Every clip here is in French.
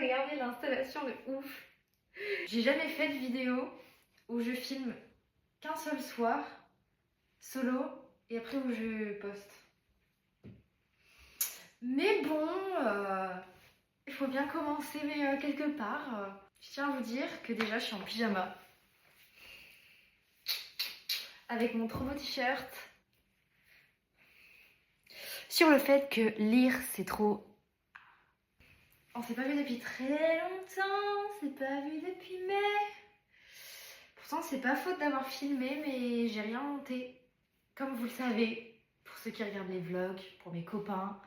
regardez l'installation de ouf. J'ai jamais fait de vidéo où je filme qu'un seul soir, solo, et après où je poste. Mais bon, il faut bien commencer quelque part. Je tiens à vous dire que déjà je suis en pyjama. Avec mon trop beau t-shirt. Sur le fait que lire c'est trop... On s'est pas vu depuis très longtemps, on s'est pas vu depuis mai. Pourtant c'est pas faute d'avoir filmé, mais j'ai rien monté. Comme vous le savez, pour ceux qui regardent les vlogs, pour mes copains,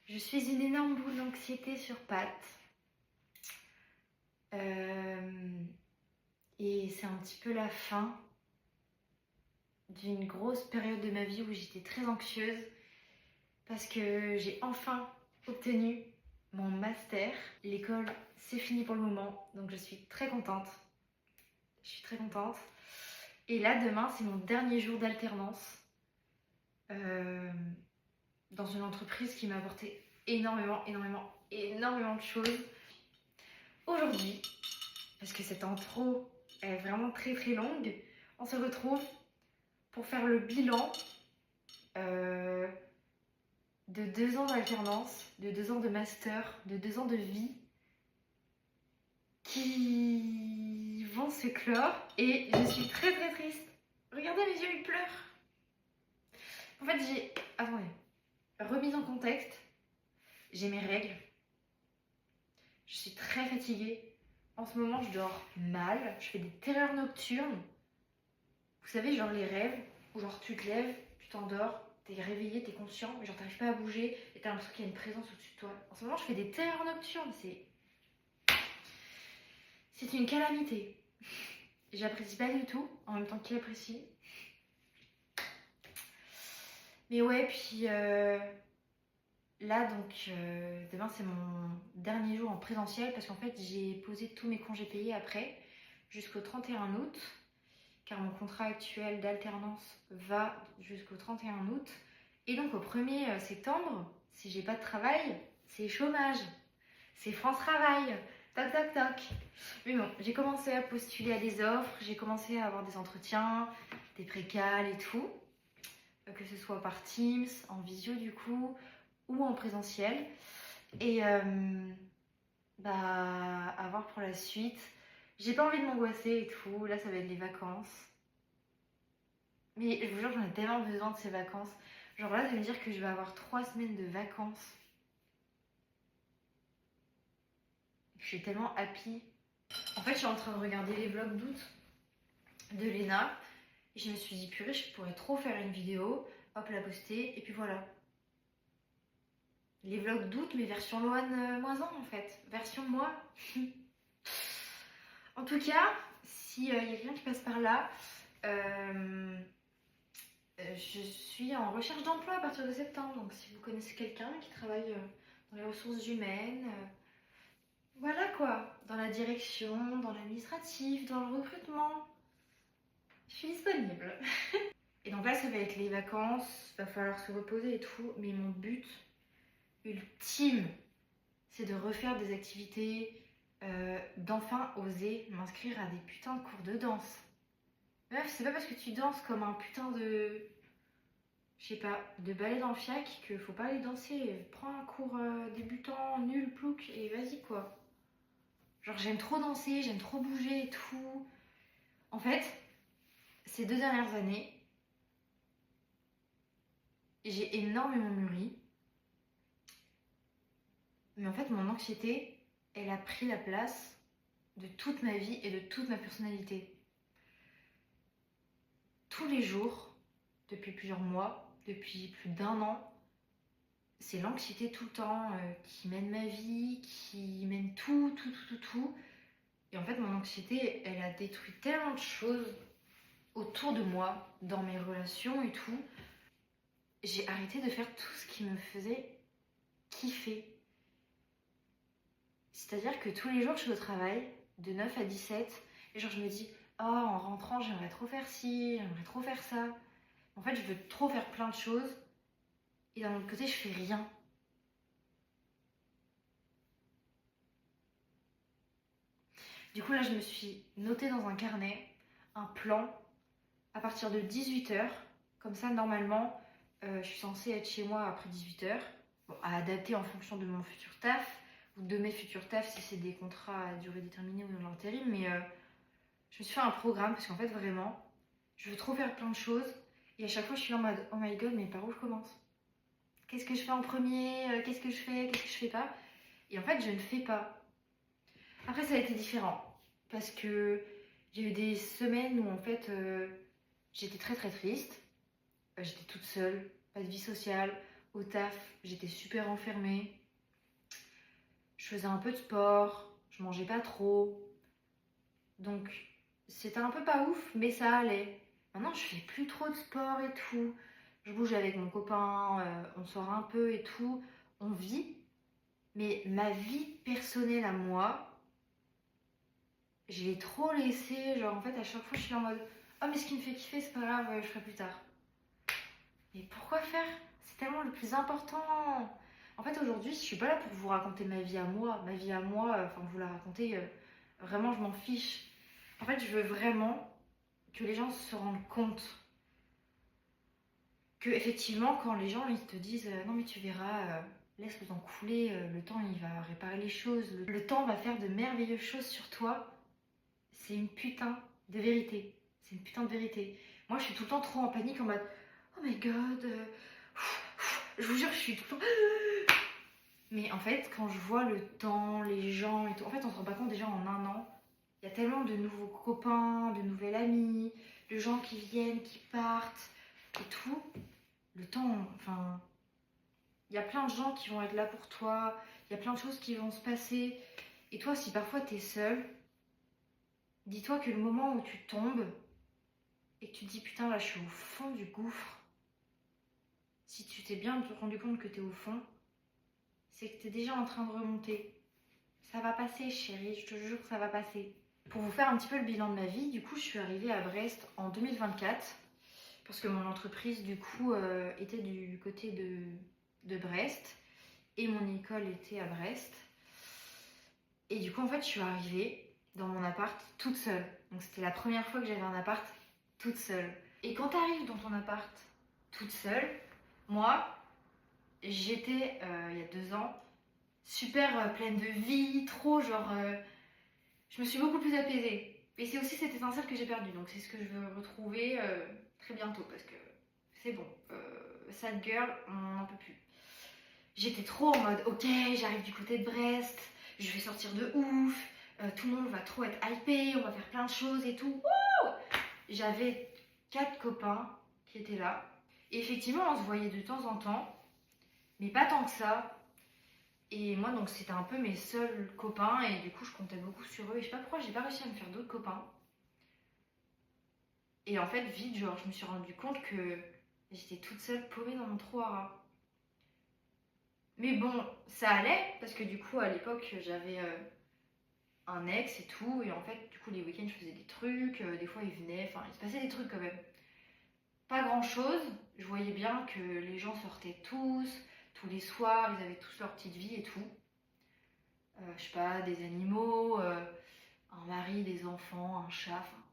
je suis une énorme boule d'anxiété sur pattes. Et c'est un petit peu la fin d'une grosse période de ma vie où j'étais très anxieuse parce que j'ai enfin obtenu mon master. L'école, c'est fini pour le moment, donc je suis très contente. Je suis très contente. Et là, demain, c'est mon dernier jour d'alternance dans une entreprise qui m'a apporté énormément de choses. Aujourd'hui, parce que cette intro est vraiment très longue, on se retrouve pour faire le bilan de 2 ans d'alternance, de 2 ans de master, de 2 ans de vie qui vont se clore et je suis très triste. Regardez mes yeux, ils pleurent. En fait, attendez, remise en contexte, j'ai mes règles. Je suis très fatiguée. En ce moment, je dors mal, je fais des terreurs nocturnes. Vous savez, genre les rêves où genre tu te lèves, tu t'endors, t'es réveillé, t'es conscient, mais genre t'arrives pas à bouger et t'as l'impression qu'il y a une présence au-dessus de toi. En ce moment, je fais des terreurs nocturnes, c'est une calamité. J'apprécie pas du tout, en même temps qu'il apprécie. Mais ouais, puis là, donc, demain c'est mon dernier jour en présentiel parce qu'en fait j'ai posé tous mes congés payés après jusqu'au 31 août car mon contrat actuel d'alternance va jusqu'au 31 août. Et donc au 1er septembre, si j'ai pas de travail, c'est chômage, c'est France Travail, toc toc toc. Mais bon, j'ai commencé à postuler à des offres, j'ai commencé à avoir des entretiens, des précales et tout, que ce soit par Teams, en visio du coup, ou en présentiel. Et à voir pour la suite. J'ai pas envie de m'angoisser et tout, là ça va être les vacances. Mais je vous jure, j'en ai tellement besoin de ces vacances. Genre là, de me dire que je vais avoir 3 semaines de vacances. Je suis tellement happy. En fait, je suis en train de regarder les vlogs d'août de Léna. Et je me suis dit, purée, je pourrais trop faire une vidéo. Hop, la poster. Et puis voilà. Les vlogs d'août, mais version Loane moins en fait. Version moi. En tout cas, s'il y a quelqu'un qui passe par là, je suis en recherche d'emploi à partir de septembre. Donc si vous connaissez quelqu'un qui travaille dans les ressources humaines, voilà quoi, dans la direction, dans l'administratif, dans le recrutement, je suis disponible. Et donc là, ça va être les vacances, va falloir se reposer et tout. Mais mon but ultime, c'est de refaire des activités, d'enfin oser m'inscrire à des putains de cours de danse. Meuf, c'est pas parce que tu danses comme un putain de... je sais pas, de ballet dans le fiac que faut pas aller danser. Prends un cours débutant, nul, plouc, et vas-y quoi. Genre j'aime trop danser, j'aime trop bouger et tout. En fait, ces 2 dernières années, j'ai énormément mûri. Mais en fait, mon anxiété, elle a pris la place de toute ma vie et de toute ma personnalité. Tous les jours, depuis plusieurs mois, depuis plus d'1 an, c'est l'anxiété tout le temps qui mène ma vie, qui mène tout. Et en fait, mon anxiété, elle a détruit tellement de choses autour de moi, dans mes relations et tout. J'ai arrêté de faire tout ce qui me faisait kiffer. C'est-à-dire que tous les jours, je suis au travail, de 9 à 17, et genre je me dis, oh, en rentrant, j'aimerais trop faire ci, j'aimerais trop faire ça. En fait, je veux trop faire plein de choses, et d'un autre côté, je fais rien. Du coup là je me suis notée dans un carnet un plan à partir de 18h. Comme ça normalement je suis censée être chez moi après 18h. Bon, à adapter en fonction de mon futur taf ou de mes futurs tafs si c'est des contrats à durée déterminée ou de l'intérim. Mais je me suis fait un programme parce qu'en fait vraiment je veux trop faire plein de choses. Et à chaque fois je suis en mode oh my god, mais par où je commence? Qu'est-ce que je fais en premier? Qu'est-ce que je fais? Qu'est-ce que je fais pas? Et en fait je ne fais pas. Après ça a été différent parce que j'ai eu des semaines où en fait j'étais très très triste. J'étais toute seule, pas de vie sociale. Au taf, j'étais super enfermée. Je faisais un peu de sport, je mangeais pas trop. Donc c'était un peu pas ouf, mais ça allait. Maintenant, je fais plus trop de sport et tout. Je bouge avec mon copain, on sort un peu et tout. On vit. Mais ma vie personnelle à moi, je l'ai trop laissée. Genre en fait, à chaque fois, je suis en mode oh, mais ce qui me fait kiffer, c'est pas grave, je ferai plus tard. Mais pourquoi faire? C'est tellement le plus important. En fait, aujourd'hui, je suis pas là pour vous raconter ma vie à moi. Ma vie à moi, enfin, vous la raconter, vraiment, je m'en fiche. En fait, je veux vraiment que les gens se rendent compte que, effectivement, quand les gens ils te disent non, mais tu verras, laisse le temps couler, le temps il va réparer les choses, le temps va faire de merveilleuses choses sur toi, c'est une putain de vérité. C'est une putain de vérité. Moi, je suis tout le temps trop en panique en mode oh my god, je vous jure, je suis tout le temps. Mais en fait, quand je vois le temps, les gens et tout, en fait, on se rend pas compte déjà en un an, il y a tellement de nouveaux copains, de nouvelles amies, de gens qui viennent, qui partent et tout. Le temps, enfin, il y a plein de gens qui vont être là pour toi, il y a plein de choses qui vont se passer. Et toi, si parfois t'es seule, dis-toi que le moment où tu tombes et que tu te dis putain, là je suis au fond du gouffre, si tu t'es bien rendu compte que t'es au fond, c'est que t'es déjà en train de remonter. Ça va passer, chérie, je te jure que ça va passer. Pour vous faire un petit peu le bilan de ma vie, du coup, je suis arrivée à Brest en 2024 parce que mon entreprise, du coup, était du côté de Brest et mon école était à Brest. Et du coup, en fait, je suis arrivée dans mon appart toute seule. Donc, c'était la première fois que j'avais un appart toute seule. Et quand tu arrives dans ton appart toute seule, moi, j'étais, il y a 2 ans, super pleine de vie, trop genre... je me suis beaucoup plus apaisée. Et c'est aussi cette étincelle que j'ai perdue. Donc c'est ce que je veux retrouver très bientôt. Parce que c'est bon. Sad girl, on n'en peut plus. J'étais trop en mode, ok, j'arrive du côté de Brest, je vais sortir de ouf, tout le monde va trop être hypé, on va faire plein de choses et tout. Wouh! J'avais 4 copains qui étaient là. Et effectivement, on se voyait de temps en temps, mais pas tant que ça. Et moi, donc, c'était un peu mes seuls copains, et du coup, je comptais beaucoup sur eux. Et je sais pas pourquoi j'ai pas réussi à me faire d'autres copains. Et en fait, vite, genre, je me suis rendu compte que j'étais toute seule paumée dans mon trou à rats. Mais bon, ça allait, parce que du coup, à l'époque, j'avais un ex et tout. Et en fait, du coup, les week-ends, je faisais des trucs. Des fois, il venait, enfin, il se passait des trucs quand même. Pas grand-chose. Je voyais bien que les gens sortaient tous les soirs, ils avaient tous leur petite vie et tout. Je sais pas, des animaux, un mari, des enfants, un chat, enfin,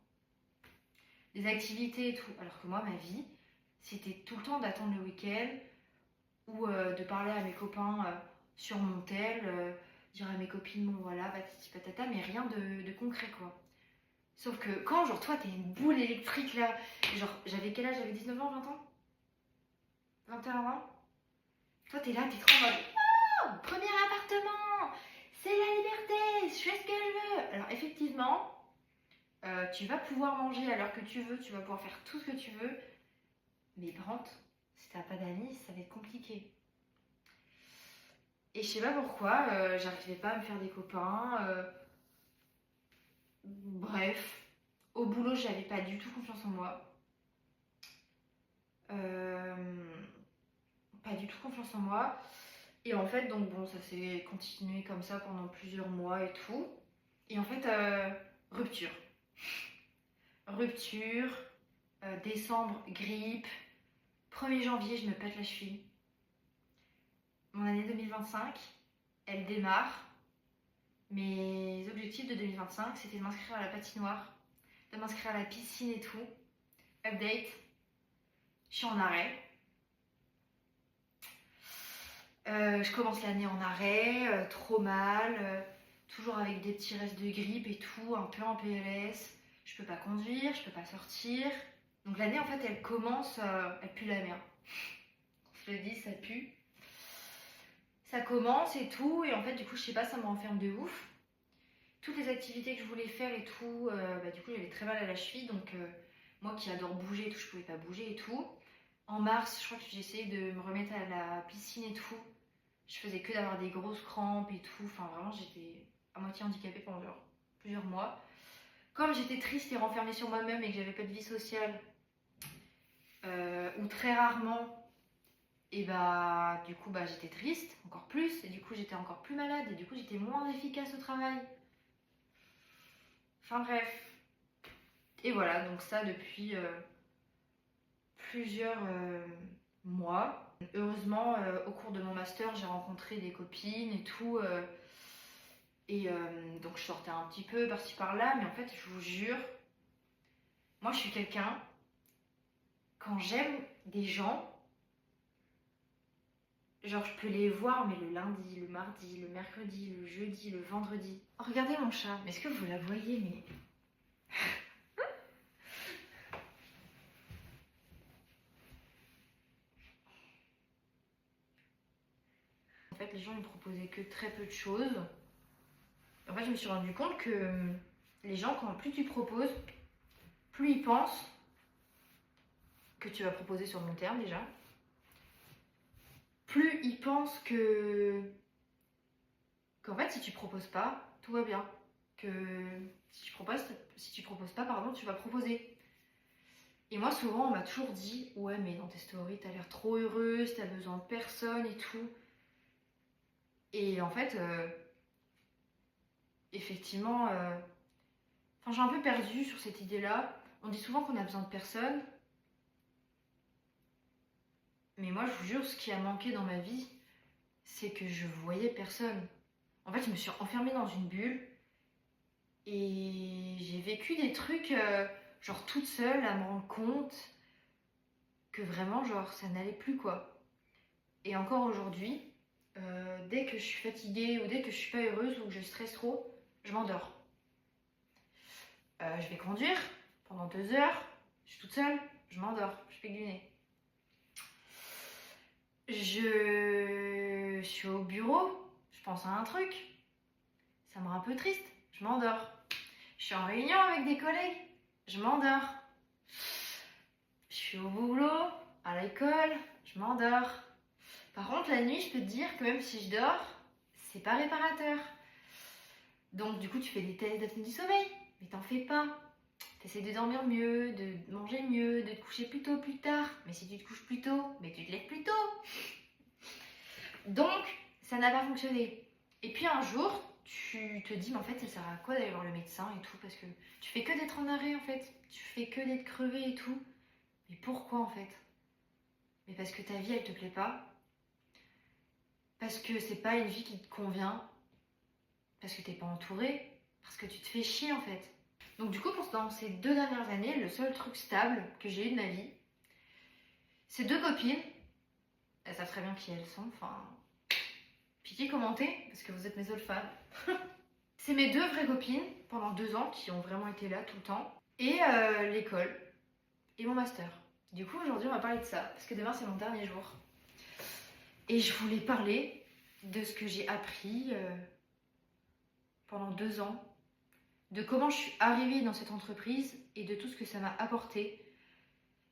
des activités et tout. Alors que moi, ma vie, c'était tout le temps d'attendre le week-end ou de parler à mes copains sur mon tel, dire à mes copines, bon voilà, patati patata, mais rien de concret quoi. Sauf que quand, genre, toi, t'es une boule électrique là, genre, j'avais quel âge? J'avais 19 ans, 20 ans? 21 ans? Toi, t'es là, t'es trop en mode, oh, premier appartement, c'est la liberté, je fais ce que je veux. Alors, effectivement, tu vas pouvoir manger à l'heure que tu veux, tu vas pouvoir faire tout ce que tu veux, mais par contre, si t'as pas d'amis, ça va être compliqué. Et je sais pas pourquoi, j'arrivais pas à me faire des copains. Bref, au boulot, j'avais pas du tout confiance en moi. Pas du tout confiance en moi. Et en fait, donc bon, ça s'est continué comme ça pendant plusieurs mois et tout. Et en fait, rupture. Rupture, décembre, grippe. 1er janvier, je me pète la cheville. Mon année 2025, elle démarre. Mes objectifs objectif de 2025, c'était de m'inscrire à la patinoire, de m'inscrire à la piscine et tout. Update, je suis en arrêt. Je commence l'année en arrêt, trop mal, toujours avec des petits restes de grippe et tout, un peu en PLS. Je peux pas conduire, je peux pas sortir. Donc l'année en fait elle commence, elle pue la merde. Je le dis, ça pue. Ça commence et tout, et en fait du coup je sais pas, ça me renferme de ouf. Toutes les activités que je voulais faire et tout, du coup j'avais très mal à la cheville, donc moi qui adore bouger et tout, je pouvais pas bouger et tout. En mars, je crois que j'ai essayé de me remettre à la piscine et tout. Je faisais que d'avoir des grosses crampes et tout. Enfin, vraiment, j'étais à moitié handicapée pendant genre plusieurs mois. Comme j'étais triste et renfermée sur moi-même et que j'avais pas de vie sociale, ou très rarement, et du coup, j'étais triste encore plus. Et du coup, j'étais encore plus malade. Et du coup, j'étais moins efficace au travail. Enfin, bref. Et voilà, donc ça depuis plusieurs mois. Heureusement, au cours de mon master, j'ai rencontré des copines et tout. Donc je sortais un petit peu par-ci par-là. Mais en fait, je vous jure, moi je suis quelqu'un, quand j'aime des gens, genre je peux les voir, mais le lundi, le mardi, le mercredi, le jeudi, le vendredi. Oh, regardez mon chat, mais est-ce que vous la voyez, mais... En fait, les gens ne proposaient que très peu de choses. En fait, je me suis rendu compte que les gens, plus tu proposes, plus ils pensent que tu vas proposer sur le long terme déjà. Plus ils pensent qu'en fait, si tu proposes pas, tout va bien. Que si tu proposes pas, pardon, tu vas proposer. Et moi, souvent, on m'a toujours dit, ouais, mais dans tes stories, t'as l'air trop heureuse, t'as besoin de personne et tout. Et en fait, effectivement, j'ai un peu perdu sur cette idée-là. On dit souvent qu'on a besoin de personne. Mais moi, je vous jure, ce qui a manqué dans ma vie, c'est que je voyais personne. En fait, je me suis enfermée dans une bulle et j'ai vécu des trucs, genre toute seule, à me rendre compte que vraiment, genre, ça n'allait plus, quoi. Et encore aujourd'hui, dès que je suis fatiguée ou dès que je suis pas heureuse ou que je stresse trop, je m'endors. Je vais conduire pendant 2 heures, je suis toute seule, je m'endors, je fais du nez. Je suis au bureau, je pense à un truc, ça me rend un peu triste, je m'endors. Je suis en réunion avec des collègues, je m'endors. Je suis au boulot, à l'école, je m'endors. Par contre, la nuit, je peux te dire que même si je dors, c'est pas réparateur. Donc, du coup, tu fais des tests d'apnée du sommeil, mais t'en fais pas. T'essaies de dormir mieux, de manger mieux, de te coucher plus tôt, plus tard. Mais si tu te couches plus tôt, mais tu te lèves plus tôt. Donc, ça n'a pas fonctionné. Et puis un jour, tu te dis, mais en fait, ça sert à quoi d'aller voir le médecin et tout? Parce que tu fais que d'être en arrêt, en fait. Tu fais que d'être crevé et tout. Mais pourquoi, en fait? Mais parce que ta vie, elle te plaît pas. Parce que c'est pas une vie qui te convient. Parce que t'es pas entouré. Parce que tu te fais chier, en fait. Donc du coup, dans ces 2 dernières années, le seul truc stable que j'ai eu de ma vie, c'est 2 copines. Elles savent très bien qui elles sont, pitié commentez, parce que vous êtes mes seuls fans. C'est mes 2 vraies copines, pendant 2 ans, qui ont vraiment été là tout le temps. Et l'école, et mon master. Du coup, aujourd'hui, on va parler de ça, parce que demain, c'est mon dernier jour. Et je voulais parler de ce que j'ai appris pendant 2 ans, de comment je suis arrivée dans cette entreprise et de tout ce que ça m'a apporté.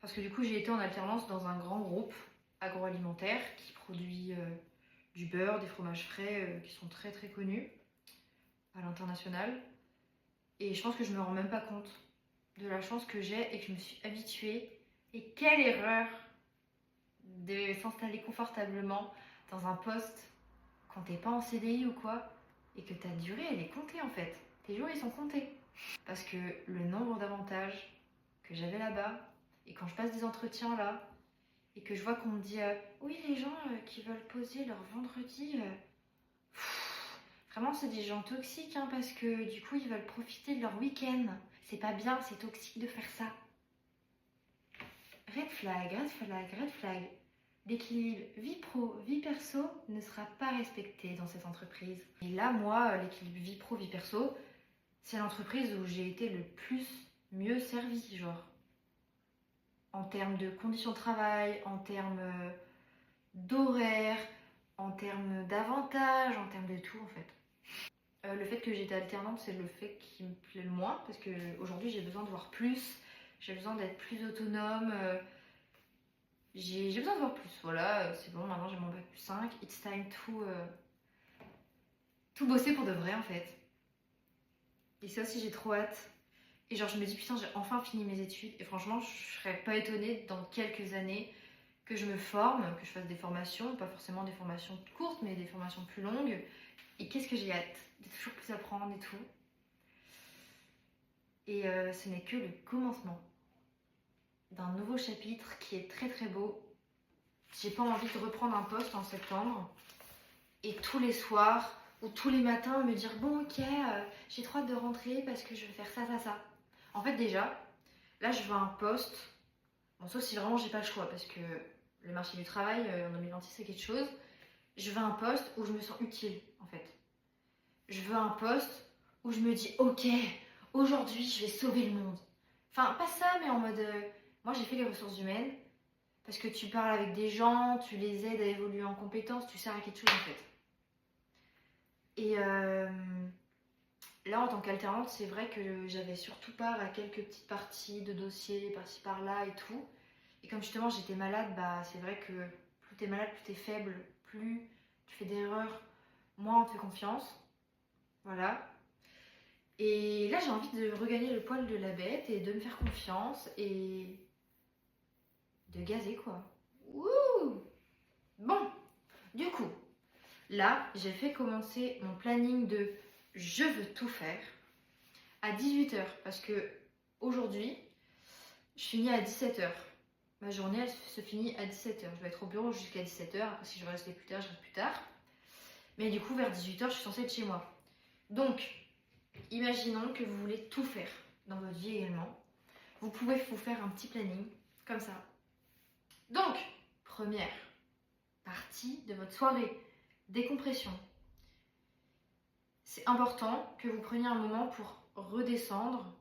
Parce que du coup, j'ai été en alternance dans un grand groupe agroalimentaire qui produit du beurre, des fromages frais qui sont très très connus à l'international. Et je pense que je me rends même pas compte de la chance que j'ai et que je me suis habituée. Et quelle erreur de s'installer confortablement dans un poste quand t'es pas en CDI ou quoi, et que ta durée elle est comptée en fait. Tes jours ils sont comptés. Parce que le nombre d'avantages que j'avais là-bas, et quand je passe des entretiens là, et que je vois qu'on me dit oui, les gens qui veulent poser leur vendredi, Vraiment, c'est des gens toxiques, hein, parce que du coup, ils veulent profiter de leur week-end. C'est pas bien, c'est toxique de faire ça. Red flag, red flag, red flag. L'équilibre vie pro, vie perso ne sera pas respecté dans cette entreprise. Et là, moi, l'équilibre vie pro, vie perso, c'est l'entreprise où j'ai été le plus mieux servie, genre. En termes de conditions de travail, en termes d'horaire, en termes d'avantages, en termes de tout, en fait. Le fait que j'étais alternante, c'est le fait qui me plaît le moins, parce qu'aujourd'hui, j'ai besoin de voir plus, j'ai besoin d'être plus autonome, j'ai besoin de voir plus, voilà, c'est bon, maintenant j'ai mon bac plus 5, it's time tout bosser pour de vrai en fait. Et ça aussi j'ai trop hâte. Et genre je me dis putain j'ai enfin fini mes études et franchement je serais pas étonnée dans quelques années que je me forme, que je fasse des formations, pas forcément des formations courtes mais des formations plus longues. Et qu'est-ce que j'ai hâte de toujours plus apprendre et tout. Et ce n'est que le commencement d'un nouveau chapitre qui est très très beau. J'ai pas envie de reprendre un poste en septembre et tous les soirs ou tous les matins me dire bon ok j'ai trop hâte de rentrer parce que je vais faire ça. En fait déjà, là je veux un poste, bon sauf si vraiment j'ai pas le choix parce que le marché du travail en 2026 c'est quelque chose. Je veux un poste où je me sens utile en fait. Je veux un poste où je me dis ok, aujourd'hui je vais sauver le monde. Enfin pas ça mais en mode, moi j'ai fait les ressources humaines parce que tu parles avec des gens, tu les aides à évoluer en compétences, tu sers à quelque chose en fait. Et là, en tant qu'alternante, c'est vrai que j'avais surtout part à quelques petites parties de dossiers par-ci par-là et tout. Et comme justement j'étais malade, bah c'est vrai que plus t'es malade, plus t'es faible, plus tu fais d'erreurs, moins on te fait confiance. Voilà. Et là, j'ai envie de regagner le poil de la bête et de me faire confiance et de gazer quoi. Wouh! Bon, du coup, là, j'ai fait commencer mon planning de je veux tout faire à 18h parce que aujourd'hui, je finis à 17h. Ma journée, elle se finit à 17h. Je vais être au bureau jusqu'à 17h. Après, si je veux rester plus tard, je reste plus tard. Mais du coup, vers 18h, je suis censée être chez moi. Donc, imaginons que vous voulez tout faire dans votre vie également. Vous pouvez vous faire un petit planning comme ça. Donc, première partie de votre soirée, décompression. C'est important que vous preniez un moment pour redescendre,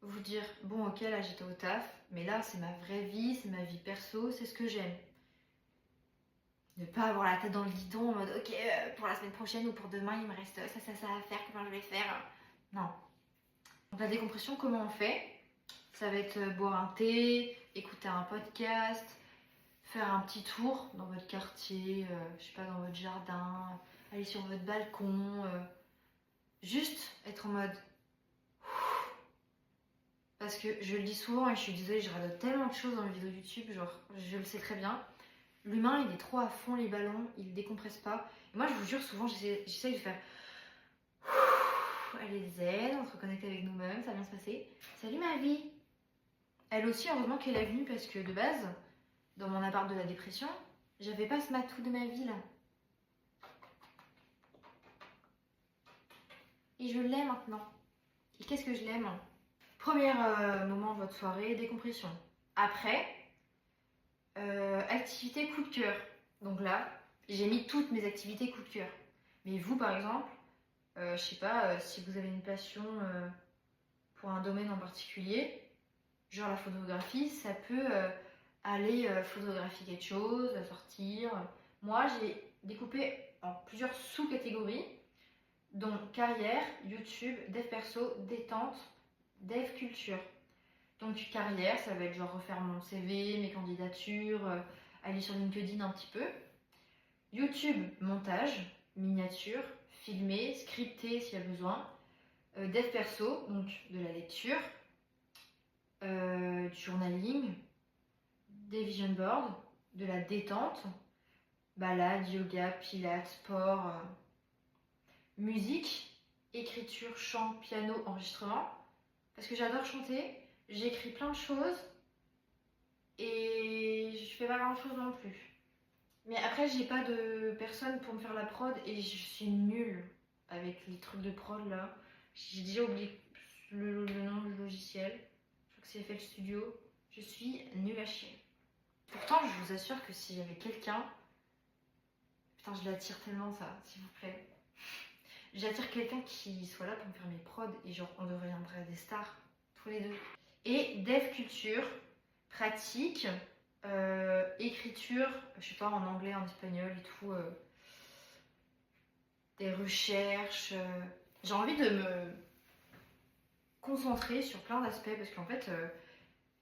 vous dire bon ok là j'étais au taf, mais là c'est ma vraie vie, c'est ma vie perso, c'est ce que j'aime. Ne pas avoir la tête dans le guidon en mode ok pour la semaine prochaine ou pour demain il me reste ça à faire, comment je vais faire. Non. Donc la décompression, comment on fait? Ça va être boire un thé, écouter un podcast, faire un petit tour dans votre quartier, je sais pas, dans votre jardin, aller sur votre balcon, juste être en mode. Parce que je le dis souvent et je suis désolée, je radote tellement de choses dans mes vidéos YouTube, genre je le sais très bien. L'humain il est trop à fond les ballons, il décompresse pas. Et moi je vous jure, souvent j'essaye de faire. Elle est zen, on se reconnecte avec nous-mêmes, ça va bien se passer. Salut ma vie! Elle aussi, heureusement qu'elle est venue parce que de base, dans mon appart de la dépression, j'avais pas ce matou de ma vie là. Et je l'ai maintenant. Et qu'est-ce que je l'aime? Premier moment de votre soirée, décompression. Après, activité coup de cœur. Donc là, j'ai mis toutes mes activités coup de cœur. Mais vous, par exemple, je sais pas, si vous avez une passion pour un domaine en particulier, genre la photographie, ça peut aller photographier quelque chose, sortir. Moi, j'ai découpé en plusieurs sous-catégories, dont carrière, YouTube, dev perso, détente, dev culture. Donc carrière, ça va être genre refaire mon CV, mes candidatures, aller sur LinkedIn un petit peu. YouTube, montage, miniature, filmer, scripter s'il y a besoin. Dev perso, donc de la lecture, du journaling, des vision boards, de la détente, balade, yoga, pilates, sport, musique, écriture, chant, piano, enregistrement. Parce que j'adore chanter, j'écris plein de choses et je fais pas grand chose non plus. Mais après, j'ai pas de personne pour me faire la prod et je suis nulle. avec les trucs de prod là. J'ai déjà oublié le nom du logiciel. Je crois que c'est FL Studio. Je suis nulle à chier. Pourtant, je vous assure que s'il y avait quelqu'un... Putain, je l'attire tellement ça, s'il vous plaît. J'attire quelqu'un qui soit là pour me faire mes prods et genre on deviendrait des stars, tous les deux. Et dev culture, pratique, écriture, je sais pas, en anglais, en espagnol et tout, des recherches. J'ai envie de me concentrer sur plein d'aspects parce qu'en fait,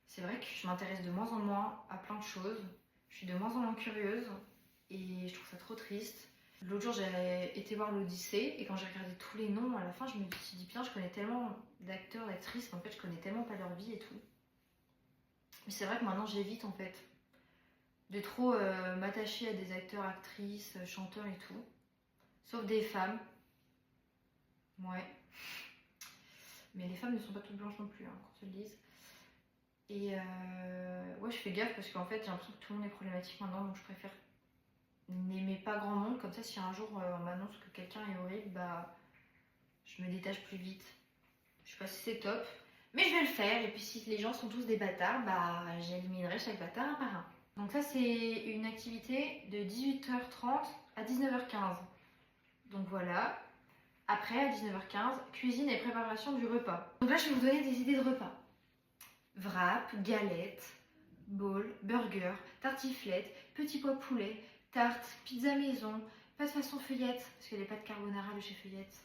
c'est vrai que je m'intéresse de moins en moins à plein de choses. Je suis de moins en moins curieuse et je trouve ça trop triste. L'autre jour, j'ai été voir l'Odyssée et quand j'ai regardé tous les noms, à la fin, je me suis dit, putain, je connais tellement d'acteurs, d'actrices, mais en fait, je connais tellement pas leur vie et tout. Mais c'est vrai que maintenant, j'évite en fait de trop m'attacher à des acteurs, actrices, chanteurs et tout. Sauf des femmes. Ouais. Mais les femmes ne sont pas toutes blanches non plus, hein, qu'on se le dise. Et ouais, je fais gaffe parce qu'en fait, j'ai l'impression que tout le monde est problématique maintenant, donc je préfère n'aimer pas grand monde. Comme ça, si un jour on m'annonce que quelqu'un est horrible, bah je me détache plus vite. Je sais pas si c'est top, mais je vais le faire. Et puis si les gens sont tous des bâtards, bah j'éliminerai chaque bâtard un par un. Donc ça, c'est une activité de 18h30 à 19h15. Donc voilà. Après, à 19h15, cuisine et préparation du repas. Donc là, je vais vous donner des idées de repas. Wrap, galette, bowl, burger, tartiflette, petit pois poulet, tarte, pizza maison, pâte façon feuillette, parce que les pâtes carbonara de chez Feuillette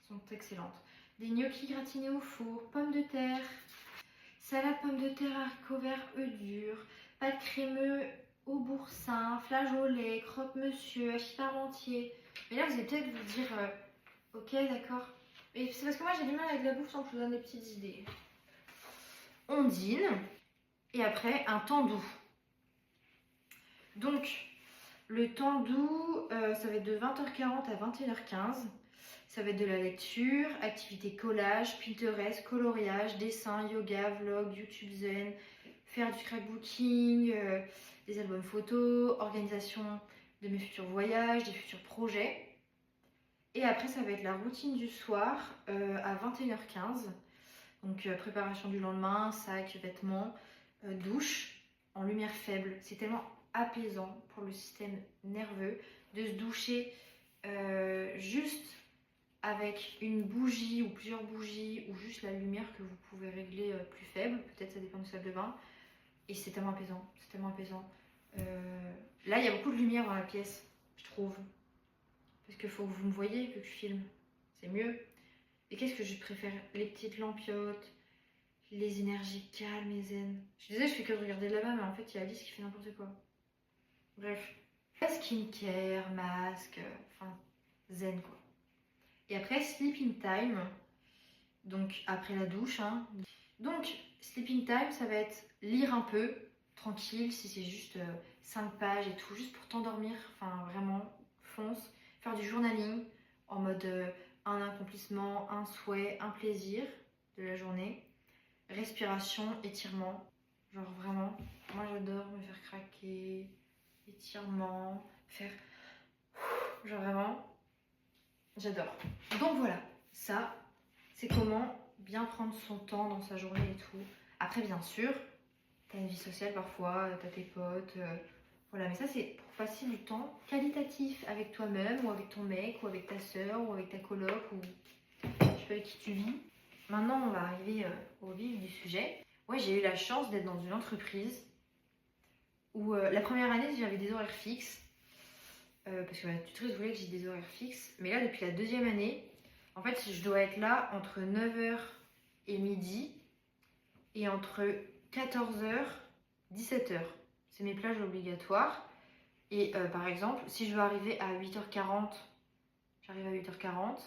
sont excellentes. Des gnocchis gratinés au four, pommes de terre, salade pommes de terre, haricots verts, œufs durs, pâte crémeux au boursin, flageolet, croque-monsieur, hachis parmentier. Mais là, vous allez peut-être vous dire, ok, d'accord. Mais c'est parce que moi, j'ai du mal avec la bouffe, donc je vous donne des petites idées. On dîne, et après, un temps doux. Donc, le temps doux, ça va être de 20h40 à 21h15. Ça va être de la lecture, activité collage, Pinterest, coloriage, dessin, yoga, vlog, YouTube Zen, faire du scrapbooking, des albums photos, organisation de mes futurs voyages, des futurs projets. Et après, ça va être la routine du soir à 21h15. Donc, préparation du lendemain, sac, vêtements, douche en lumière faible. C'est tellement apaisant pour le système nerveux de se doucher juste avec une bougie ou plusieurs bougies ou juste la lumière que vous pouvez régler plus faible. Peut-être ça dépend du salle de bain. Et c'est tellement apaisant. C'est tellement apaisant. Là, il y a beaucoup de lumière dans la pièce, je trouve. Parce qu'il faut que vous me voyez que je filme. C'est mieux. Et qu'est-ce que je préfère? Les petites lampiotes, les énergies calmes et zen. Je disais, je fais que de regarder là-bas, mais en fait, il y a Alice qui fait n'importe quoi. Bref. Skincare, masque, enfin, zen quoi. Et après, sleeping time. Donc, après la douche. Hein. Donc, sleeping time, ça va être lire un peu, tranquille, si c'est juste 5 pages et tout, juste pour t'endormir. Enfin, vraiment, fonce. Faire du journaling en mode un accomplissement, un souhait, un plaisir de la journée. Respiration, étirement. Genre vraiment, moi j'adore me faire craquer. Étirement, faire... Genre vraiment, j'adore. Donc voilà, ça, c'est comment bien prendre son temps dans sa journée et tout. Après, bien sûr, t'as une vie sociale parfois, t'as tes potes, voilà. Mais ça, c'est pour passer du temps qualitatif avec toi-même, ou avec ton mec, ou avec ta soeur, ou avec ta coloc, ou je sais pas avec qui tu vis. Maintenant, on va arriver au vif du sujet. Ouais, j'ai eu la chance d'être dans une entreprise où la première année, j'avais des horaires fixes. Parce que ma tutrice voulait que j'ai des horaires fixes. Mais là, depuis la deuxième année, en fait, je dois être là entre 9h et midi et entre 14h et 17h. C'est mes plages obligatoires. Et par exemple, si je veux arriver à 8h40, j'arrive à 8h40.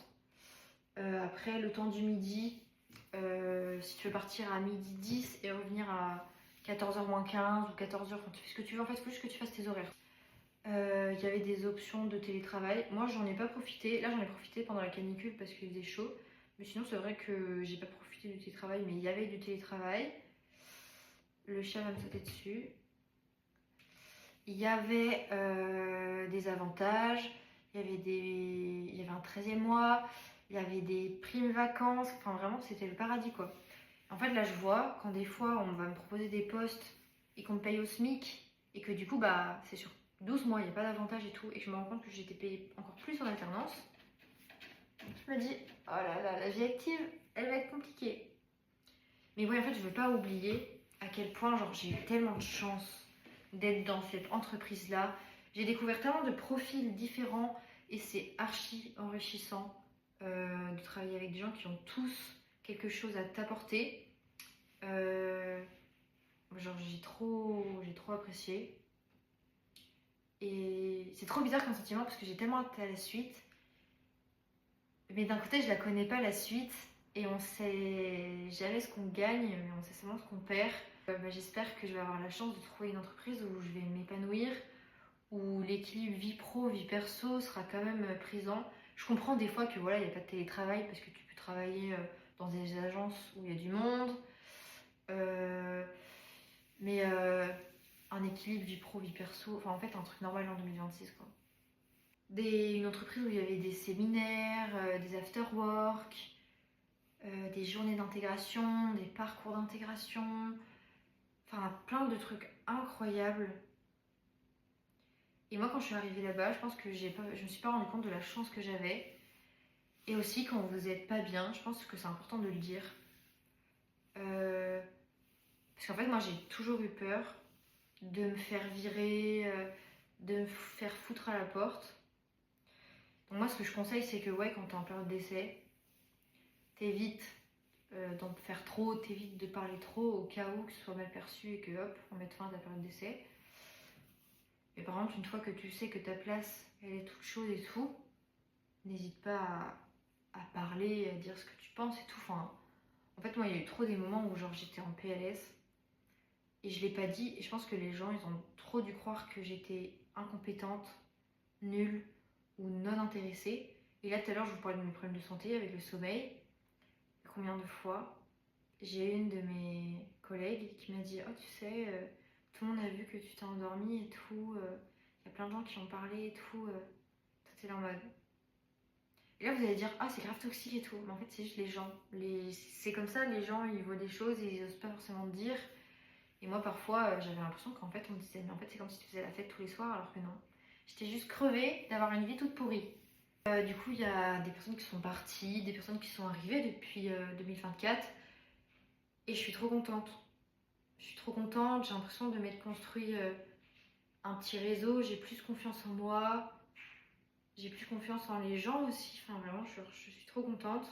Après, le temps du midi, si tu veux partir à midi 10 et revenir à 14h moins 15 ou 14h, quand tu fais ce que tu veux, en fait, il faut juste que tu fasses tes horaires. Il y avait des options de télétravail. Moi, j'en ai pas profité. Là, j'en ai profité pendant la canicule parce qu'il faisait chaud. Mais sinon, c'est vrai que j'ai pas profité du télétravail, mais il y avait du télétravail. Le chat va me sauter dessus. Il y avait des avantages. Il il y avait un 13e mois, il y avait des primes vacances, enfin vraiment c'était le paradis quoi. En fait là je vois quand des fois on va me proposer des postes et qu'on me paye au SMIC et que du coup bah c'est sur 12 mois, il n'y a pas d'avantage et tout, et que je me rends compte que j'étais payée encore plus en alternance, je me dis oh là là, la vie active elle va être compliquée. Mais oui en fait je veux pas oublier à quel point genre j'ai eu tellement de chance d'être dans cette entreprise là. J'ai découvert tellement de profils différents et c'est archi enrichissant de travailler avec des gens qui ont tous quelque chose à t'apporter. Genre j'ai trop apprécié. Et c'est trop bizarre comme sentiment parce que j'ai tellement hâte à la suite. Mais d'un côté je la connais pas la suite et on sait jamais ce qu'on gagne, mais on sait seulement ce qu'on perd. J'espère que je vais avoir la chance de trouver une entreprise où je vais m'épanouir, où l'équilibre vie pro, vie perso sera quand même présent. Je comprends des fois que voilà, il n'y a pas de télétravail parce que tu peux travailler dans des agences où il y a du monde. Mais un équilibre vie pro, vie perso, enfin en fait un truc normal en 2026 quoi. Une entreprise où il y avait des séminaires, des after-work, des journées d'intégration, des parcours d'intégration, enfin plein de trucs incroyables. Et moi, quand je suis arrivée là-bas, je pense que je me suis pas rendu compte de la chance que j'avais. Et aussi, quand vous n'êtes pas bien, je pense que c'est important de le dire. Parce qu'en fait, moi, j'ai toujours eu peur de me faire virer, de me faire foutre à la porte. Donc moi, ce que je conseille, c'est que ouais, quand t'es en période d'essai, t'évites d'en faire trop, t'évites de parler trop au cas où que ce soit mal perçu et que hop, on mette fin à ta période d'essai. Mais par contre, une fois que tu sais que ta place, elle est toute chaude et tout, n'hésite pas à parler, à dire ce que tu penses et tout. Enfin, en fait, moi, il y a eu trop des moments où genre j'étais en PLS et je l'ai pas dit. Et je pense que les gens, ils ont trop dû croire que j'étais incompétente, nulle ou non intéressée. Et là, tout à l'heure, je vous parlais de mes problèmes de santé avec le sommeil. Combien de fois j'ai une de mes collègues qui m'a dit « Oh, tu sais, tout le monde a vu que tu t'es endormie et tout. Il y a plein de gens qui ont parlé et tout. Toi, t'es là en mode... » Et là, vous allez dire « Ah, c'est grave toxique et tout. » Mais en fait, c'est juste les gens. C'est comme ça, les gens, ils voient des choses et ils n'osent pas forcément te dire. Et moi, parfois, j'avais l'impression qu'en fait, on me disait « Mais en fait, c'est comme si tu faisais la fête tous les soirs. » Alors que non. J'étais juste crevée d'avoir une vie toute pourrie. Du coup, il y a des personnes qui sont parties, des personnes qui sont arrivées depuis 2024. Et je suis trop contente. Je suis trop contente, j'ai l'impression de m'être construit un petit réseau, j'ai plus confiance en moi, j'ai plus confiance en les gens aussi. Enfin, vraiment, je suis trop contente.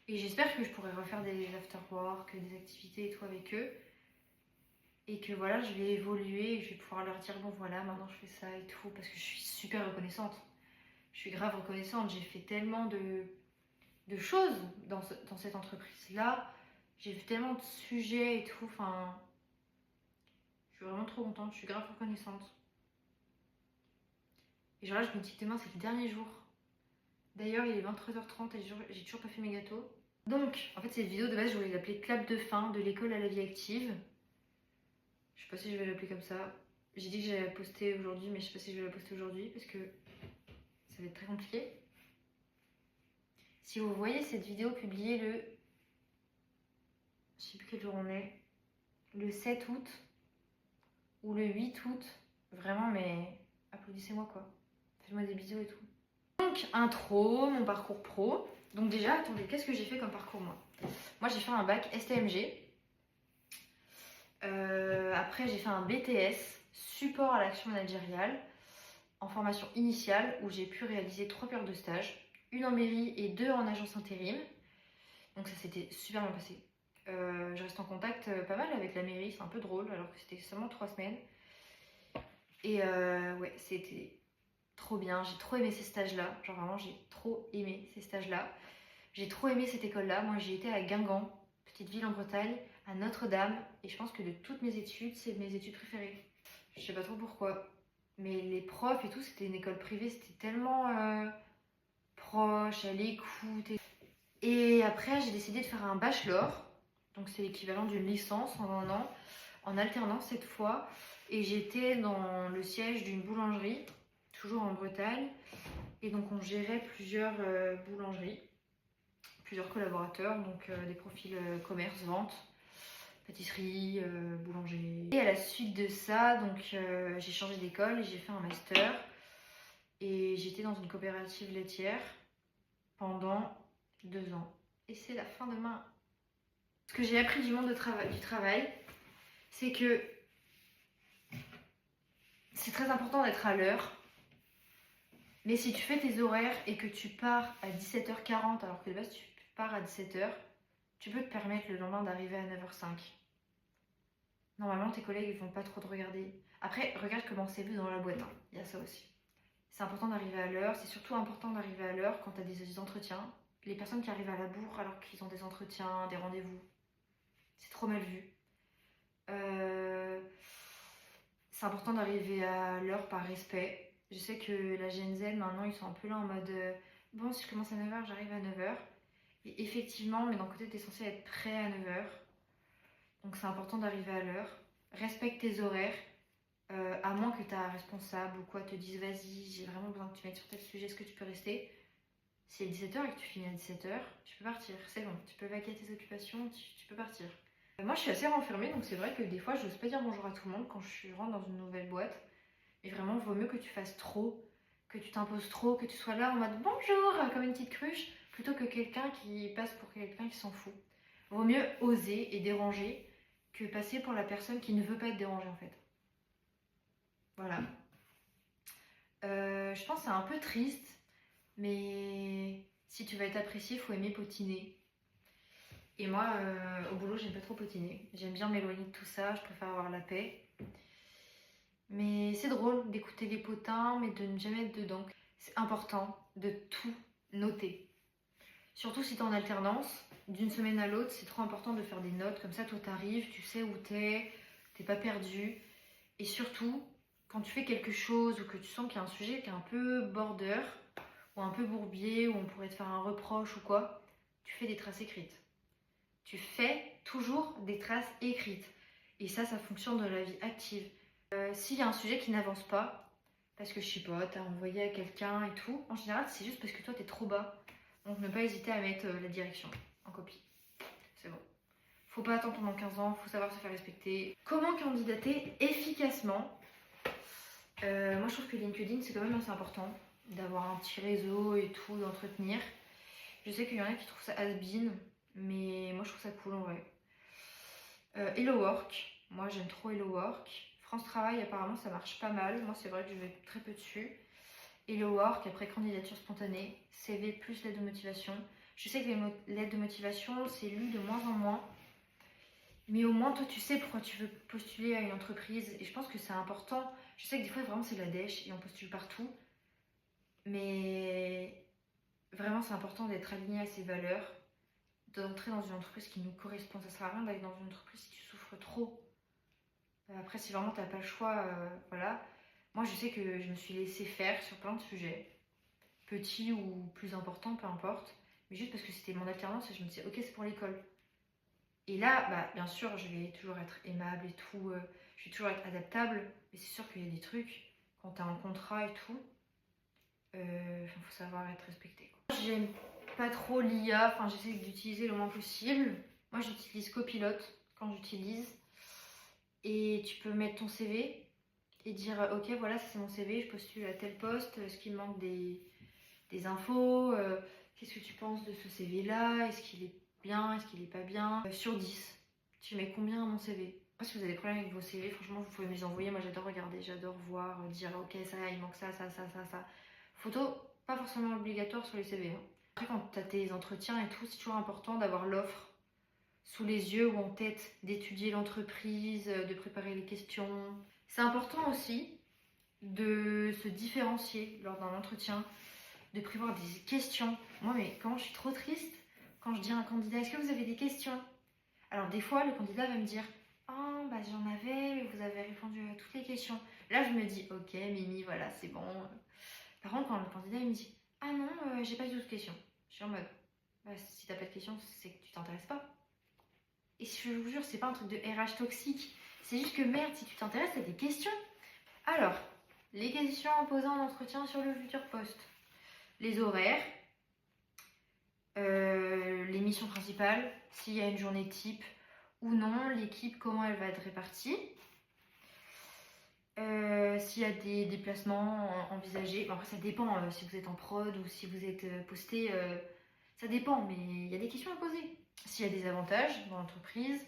Et j'espère que je pourrai refaire des after-work, des activités et tout avec eux. Et que voilà, je vais évoluer et je vais pouvoir leur dire bon voilà, maintenant je fais ça et tout, parce que je suis super reconnaissante. Je suis grave reconnaissante, j'ai fait tellement de choses dans cette entreprise-là. J'ai vu tellement de sujets et tout, enfin... Je suis vraiment trop contente, je suis grave reconnaissante. Et genre là, je me dis que demain, c'est le dernier jour. D'ailleurs, il est 23h30 et j'ai toujours pas fait mes gâteaux. Donc, en fait, cette vidéo de base, je voulais l'appeler clap de fin de l'école à la vie active. Je sais pas si je vais l'appeler comme ça. J'ai dit que j'allais la poster aujourd'hui, mais je sais pas si je vais la poster aujourd'hui parce que ça va être très compliqué. Si vous voyez cette vidéo publiée le... Je sais plus quel jour on est. Le 7 août ou le 8 août. Vraiment, mais applaudissez-moi quoi. Faites-moi des bisous et tout. Donc, intro, mon parcours pro. Donc déjà, attendez, qu'est-ce que j'ai fait comme parcours moi? Moi, j'ai fait un bac STMG. Après, j'ai fait un BTS, support à l'action managériale, en formation initiale, où j'ai pu réaliser 3 périodes de stage. Une en mairie et 2 en agence intérim. Donc ça s'était super bien passé. Je reste en contact pas mal avec la mairie, c'est un peu drôle, alors que c'était seulement 3 semaines. Et ouais, c'était trop bien, j'ai trop aimé ces stages-là. Genre vraiment, j'ai trop aimé ces stages-là. J'ai trop aimé cette école-là. Moi, j'ai été à Guingamp, petite ville en Bretagne, à Notre-Dame. Et je pense que de toutes mes études, c'est mes études préférées. Je sais pas trop pourquoi. Mais les profs et tout, c'était une école privée, c'était tellement proche, à l'écoute. Et après, j'ai décidé de faire un bachelor. Donc c'est l'équivalent d'une licence en un an, en alternance cette fois. Et j'étais dans le siège d'une boulangerie, toujours en Bretagne. Et donc on gérait plusieurs boulangeries, plusieurs collaborateurs, donc des profils commerce, vente, pâtisserie, boulanger. Et à la suite de ça, donc j'ai changé d'école et j'ai fait un master. Et j'étais dans une coopérative laitière pendant 2 ans. Et c'est la fin de ma... Ce que j'ai appris du monde du travail, c'est que c'est très important d'être à l'heure. Mais si tu fais tes horaires et que tu pars à 17h40 alors que de base tu pars à 17h, tu peux te permettre le lendemain d'arriver à 9h05. Normalement, tes collègues ne vont pas trop te regarder. Après, regarde comment c'est vu dans la boîte. Hein. Il y a ça aussi. C'est important d'arriver à l'heure. C'est surtout important d'arriver à l'heure quand tu as des entretiens. Les personnes qui arrivent à la bourre alors qu'ils ont des entretiens, des rendez-vous, c'est trop mal vu. C'est important d'arriver à l'heure par respect. Je sais que la Gen Z, maintenant, ils sont un peu là en mode bon, si je commence à 9h, j'arrive à 9h. Et effectivement, mais d'un côté, tu es censé être prêt à 9h. Donc c'est important d'arriver à l'heure. Respecte tes horaires. À moins que ta responsable ou quoi te dise vas-y, j'ai vraiment besoin que tu mettes sur tel sujet, est-ce que tu peux rester? Si c'est 17h et que tu finis à 17h, tu peux partir, c'est bon, tu peux vaquer à tes occupations, tu peux partir. Moi je suis assez renfermée, donc c'est vrai que des fois j'ose pas dire bonjour à tout le monde quand je rentre dans une nouvelle boîte. Mais vraiment, vaut mieux que tu fasses trop, que tu t'imposes trop, que tu sois là en mode bonjour, comme une petite cruche, plutôt que quelqu'un qui passe pour quelqu'un qui s'en fout. Vaut mieux oser et déranger que passer pour la personne qui ne veut pas être dérangée en fait. Voilà. Je pense que c'est un peu triste, mais si tu vas être apprécié, il faut aimer potiner. Et moi, au boulot, j'aime pas trop potiner. J'aime bien m'éloigner de tout ça, je préfère avoir la paix. Mais c'est drôle d'écouter les potins, mais de ne jamais être dedans. C'est important de tout noter. Surtout si t'es en alternance, d'une semaine à l'autre, c'est trop important de faire des notes. Comme ça, toi, t'arrives, tu sais où t'es pas perdu. Et surtout, quand tu fais quelque chose ou que tu sens qu'il y a un sujet qui est un peu border ou un peu bourbier, où on pourrait te faire un reproche ou quoi, tu fais des traces écrites. Tu fais toujours des traces écrites. Et ça fonctionne dans la vie active. S'il y a un sujet qui n'avance pas, parce que je sais pas, t'as envoyé à quelqu'un et tout, en général, c'est juste parce que toi, t'es trop bas. Donc ne pas hésiter à mettre la direction en copie. C'est bon. Faut pas attendre pendant 15 ans, faut savoir se faire respecter. Comment candidater efficacement? Moi je trouve que LinkedIn c'est quand même assez important d'avoir un petit réseau et tout, d'entretenir. Je sais qu'il y en a qui trouvent ça has-been, mais moi je trouve ça cool en vrai. Hello Work, moi j'aime trop Hello Work. France Travail apparemment ça marche pas mal, moi c'est vrai que je vais très peu dessus. Hello Work, après candidature spontanée, CV plus lettre de motivation. Je sais que les lettres de motivation c'est lu de moins en moins. Mais au moins, toi, tu sais pourquoi tu veux postuler à une entreprise. Et je pense que c'est important. Je sais que des fois, vraiment, c'est la dèche et on postule partout. Mais vraiment, c'est important d'être aligné à ses valeurs, d'entrer dans une entreprise qui nous correspond. Ça sert à rien d'aller dans une entreprise si tu souffres trop. Après, si vraiment tu n'as pas le choix, voilà. Moi, je sais que je me suis laissée faire sur plein de sujets, petits ou plus importants, peu importe. Mais juste parce que c'était mon alternance et je me disais, ok, c'est pour l'école. Et là, bah, bien sûr, je vais toujours être aimable et tout, je vais toujours être adaptable, mais c'est sûr qu'il y a des trucs, quand tu as un contrat et tout, faut savoir être respecté. J'aime pas trop l'IA, enfin j'essaie d'utiliser le moins possible. Moi j'utilise Copilot quand j'utilise, et tu peux mettre ton CV et dire ok voilà ça c'est mon CV, je postule à tel poste, est-ce qu'il manque des infos, qu'est-ce que tu penses de ce CV là, est-ce qu'il est bien, est-ce qu'il est pas bien. Sur 10, tu mets combien à mon CV? Après, si vous avez des problèmes avec vos CV, franchement, vous pouvez me les envoyer. Moi, j'adore regarder, j'adore voir, dire ok, ça, il manque ça. Photo, pas forcément obligatoire sur les CV. Hein. Après, quand tu as tes entretiens et tout, c'est toujours important d'avoir l'offre sous les yeux ou en tête, d'étudier l'entreprise, de préparer les questions. C'est important aussi de se différencier lors d'un entretien, de prévoir des questions. Moi, mais quand je suis trop triste, quand je dis à un candidat, est-ce que vous avez des questions? Alors des fois, le candidat va me dire, oh, bah j'en avais, mais vous avez répondu à toutes les questions. Là, je me dis, ok, Mimi, voilà, c'est bon. Par contre, quand le candidat il me dit, ah non, j'ai pas du tout de questions. Je suis en mode, bah, si t'as pas de questions, c'est que tu t'intéresses pas. Et je vous jure, c'est pas un truc de RH toxique. C'est juste que merde, si tu t'intéresses, t'as des questions. Alors, les questions à poser en entretien sur le futur poste, les horaires, les missions principales, s'il y a une journée type ou non, l'équipe, comment elle va être répartie, s'il y a des déplacements envisagés. Bon, après, ça dépend si vous êtes en prod ou si vous êtes posté, ça dépend, mais il y a des questions à poser. S'il y a des avantages dans l'entreprise,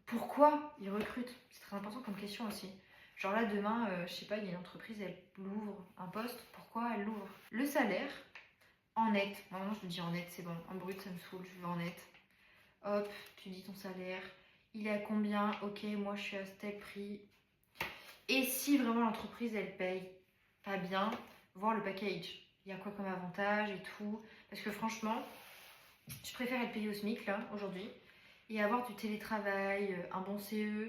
pourquoi ils recrutent, c'est très important comme question aussi. Genre là, demain, je sais pas, il y a une entreprise, elle ouvre un poste, pourquoi elle l'ouvre? Le salaire, en net. Maintenant, je me dis en net, c'est bon. En brut, ça me saoule, je veux en net. Hop, tu dis ton salaire. Il est à combien? Ok, moi, je suis à tel prix. Et si vraiment l'entreprise, elle paye pas bien, voir le package. Il y a quoi comme avantage et tout. Parce que franchement, je préfère être payée au SMIC, là, aujourd'hui, et avoir du télétravail, un bon CE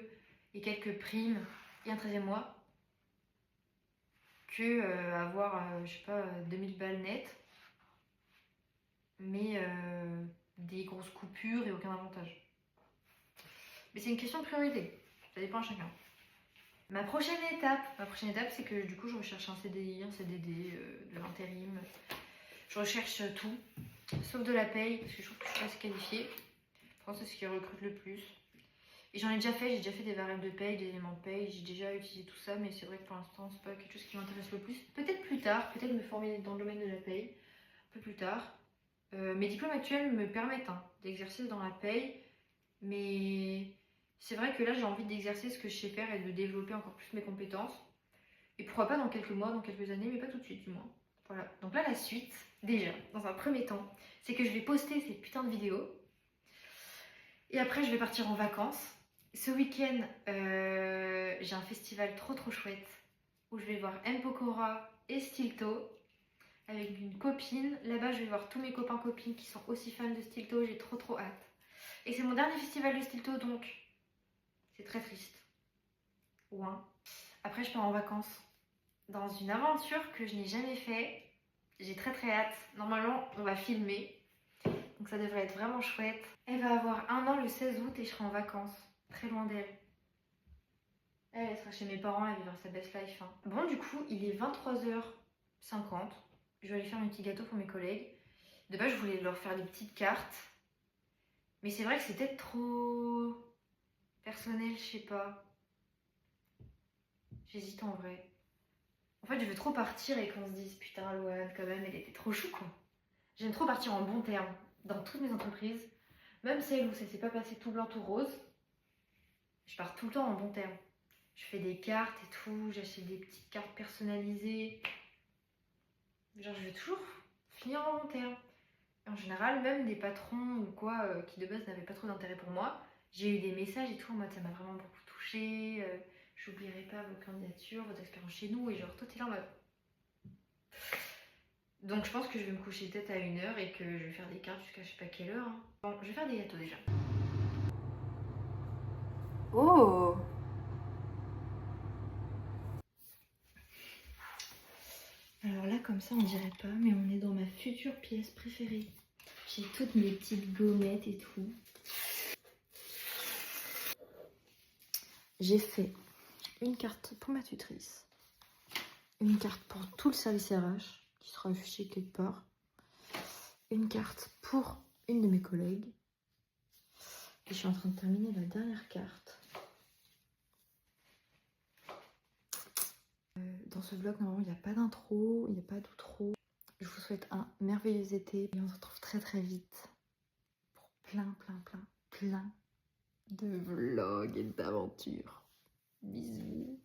et quelques primes et un 13e mois, que avoir, je sais pas, 2000 balles net, mais des grosses coupures et aucun avantage. Mais c'est une question de priorité, ça dépend à chacun. Ma prochaine étape, c'est que du coup je recherche un CDI, un CDD, de l'intérim. Je recherche tout, sauf de la paye, parce que je trouve que je suis pas assez qualifiée. Je pense que c'est ce qui recrute le plus. Et j'en ai déjà fait, j'ai déjà fait des variables de paye, des éléments de paye, j'ai déjà utilisé tout ça, mais c'est vrai que pour l'instant c'est pas quelque chose qui m'intéresse le plus. Peut-être plus tard, peut-être me former dans le domaine de la paye, un peu plus tard. Mes diplômes actuels me permettent d'exercer dans la paye, mais c'est vrai que là j'ai envie d'exercer ce que je sais faire et de développer encore plus mes compétences. Et pourquoi pas dans quelques mois, dans quelques années, mais pas tout de suite du moins. Voilà. Donc là la suite, déjà, dans un premier temps, c'est que je vais poster ces putains de vidéos. Et après je vais partir en vacances. Ce week-end, j'ai un festival trop chouette où je vais voir M. Pokora et Stilto avec une copine. Là-bas, je vais voir tous mes copains-copines qui sont aussi fans de Stilto. J'ai trop hâte. Et c'est mon dernier festival de Stilto, donc c'est très triste. Ouin. Après, je pars en vacances dans une aventure que je n'ai jamais fait. J'ai très hâte. Normalement, on va filmer. Donc ça devrait être vraiment chouette. Elle va avoir 1 an le 16 août et je serai en vacances. Très loin d'elle. Elle sera chez mes parents, elle vivra sa best life. Bon, du coup, il est 23h50. Je vais aller faire mes petits gâteaux pour mes collègues. De base, je voulais leur faire des petites cartes. Mais c'est vrai que c'est peut-être trop personnel, je sais pas. J'hésite en vrai. En fait, je veux trop partir et qu'on se dise putain, Louane, quand même, elle était trop chou, quoi. J'aime trop partir en bon terme dans toutes mes entreprises. Même celles où ça s'est pas passé tout blanc, tout rose. Je pars tout le temps en bon terme. Je fais des cartes et tout, j'achète des petites cartes personnalisées. Genre, je veux toujours finir en bon terme. Et en général, même des patrons ou quoi qui de base n'avaient pas trop d'intérêt pour moi, j'ai eu des messages et tout en mode ça m'a vraiment beaucoup touchée. J'oublierai pas vos candidatures, votre expérience chez nous. Et genre, toi, t'es là en mode. Donc, je pense que je vais me coucher peut-être à 1h et que je vais faire des cartes jusqu'à je sais pas quelle heure. Bon, je vais faire des gâteaux déjà. Oh! Alors là, comme ça, on dirait pas, mais on est dans ma future pièce préférée. J'ai toutes mes petites gommettes et tout. J'ai fait une carte pour ma tutrice, une carte pour tout le service RH, qui sera affiché quelque part, une carte pour une de mes collègues, et je suis en train de terminer la dernière carte. Dans ce vlog, normalement, il n'y a pas d'intro, il n'y a pas d'outro. Je vous souhaite un merveilleux été et on se retrouve très vite pour plein de vlogs et d'aventures. Bisous.